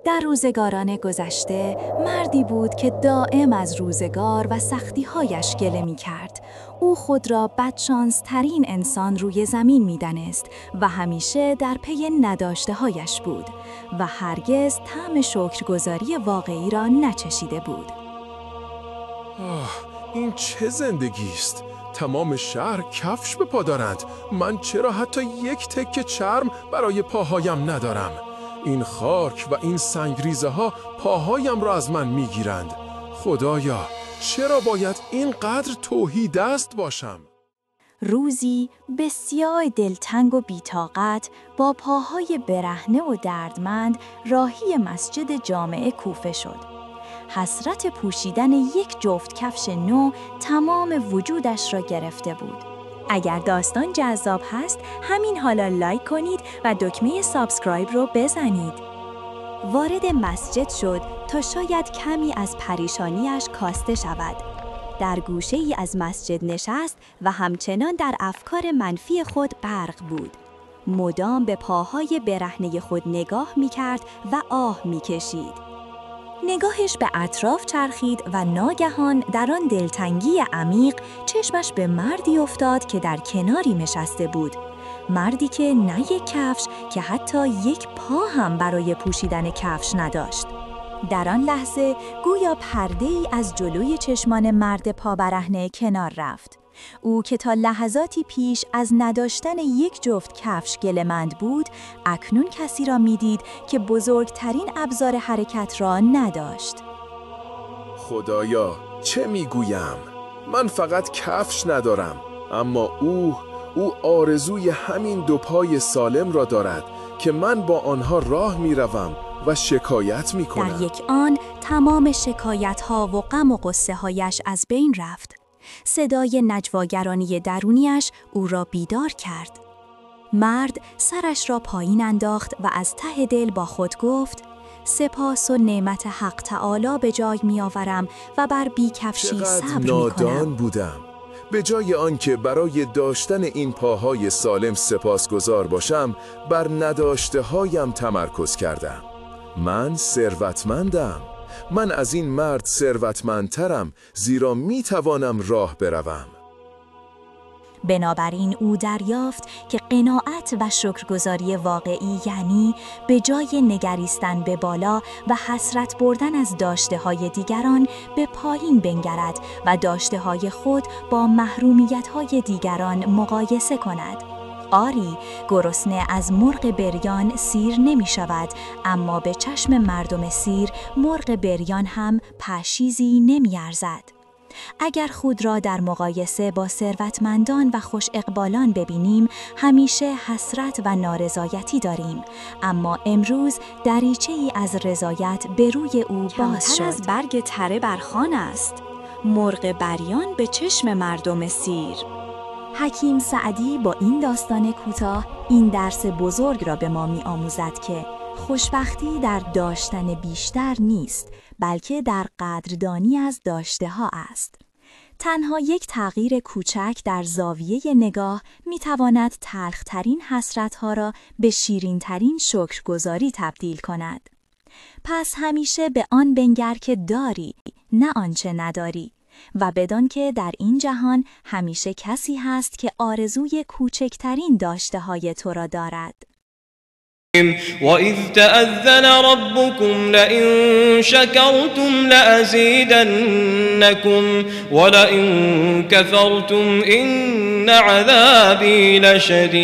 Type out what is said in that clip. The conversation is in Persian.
در روزگاران گذشته مردی بود که دائم از روزگار و سختی‌هایش گله می‌کرد. او خود را بدشانس‌ترین انسان روی زمین می‌دانست و همیشه در پی نداشته‌هایش بود و هرگز طعم شکرگزاری واقعی را نچشیده بود. این چه زندگی است؟ تمام شهر کفش به پا دارند. من چرا حتی یک تکه چرم برای پاهایم ندارم؟ این خاک و این سنگریزه ها پاهایم را از من میگیرند. خدایا، چرا باید اینقدر توحیدست باشم؟ روزی بسیار دلتنگ و بی‌طاقت با پاهای برهنه و دردمند راهی مسجد جامع کوفه شد. حسرت پوشیدن یک جفت کفش نو تمام وجودش را گرفته بود. اگر داستان جذاب هست، همین حالا لایک کنید و دکمه سابسکرایب رو بزنید. وارد مسجد شد تا شاید کمی از پریشانیش کاسته شود. در گوشه‌ای از مسجد نشست و همچنان در افکار منفی خود غرق بود. مدام به پاهای برهنه خود نگاه می‌کرد و آه می‌کشید. نگاهش به اطراف چرخید و ناگهان در آن دلتنگی عمیق چشمش به مردی افتاد که در کناری نشسته بود. مردی که نه یک کفش که حتی یک پا هم برای پوشیدن کفش نداشت. در آن لحظه گویا پرده‌ای از جلوی چشمان مرد پا برهنه کنار رفت. او که تا لحظاتی پیش از نداشتن یک جفت کفش گله‌مند بود، اکنون کسی را می‌دید که بزرگترین ابزار حرکت را نداشت. خدایا، چه میگویم؟ من فقط کفش ندارم، اما او آرزوی همین دو پای سالم را دارد که من با آنها راه میروم و شکایت میکنم. در یک آن تمام شکایت‌ها و غم و غصه‌هایش از بین رفت. صدای نجواگرانی درونیش او را بیدار کرد. مرد سرش را پایین انداخت و از ته دل با خود گفت: سپاس و نعمت حق تعالی به جای میآورم و بر بیکفشی صبر میکنم. چقدر نادان بودم. به جای آنکه برای داشتن این پاهای سالم سپاسگزار باشم، بر نداشته هایم تمرکز کردم. من ثروتمندم. من از این مرد ثروتمندترم، زیرا می توانم راه بروم. بنابراین او دریافت که قناعت و شکرگزاری واقعی یعنی به جای نگریستن به بالا و حسرت بردن از داشته‌های دیگران به پایین بنگرد و داشته‌های خود با محرومیت‌های دیگران مقایسه کند. آری، گرسنه از مرغ بریان سیر نمی شود، اما به چشم مردم سیر مرغ بریان هم پشیزی نمی ارزد. اگر خود را در مقایسه با ثروتمندان و خوش اقبالان ببینیم، همیشه حسرت و نارضایتی داریم، اما امروز دریچه‌ای از رضایت به روی او باز شد. کمتر از برگ تره بر خوان است، مرغ بریان به چشم مردم سیر. حکیم سعدی با این داستان کوتاه این درس بزرگ را به ما می آموزد که خوشبختی در داشتن بیشتر نیست، بلکه در قدردانی از داشته ها است. تنها یک تغییر کوچک در زاویه نگاه می تواند تلخترین حسرت ها را به شیرین ترین شکرگزاری تبدیل کند. پس همیشه به آن بنگر که داری، نه آنچه نداری. و بدان که در این جهان همیشه کسی هست که آرزوی کوچکترین داشته های تو را دارد. وَإِذْ تَأَذَّنَ رَبُّكُمْ لَئِن شَكَرْتُمْ لَأَزِيدَنَّكُمْ وَلَئِن كَفَرْتُمْ إِنَّ عَذَابِي لَشَدِيدٌ.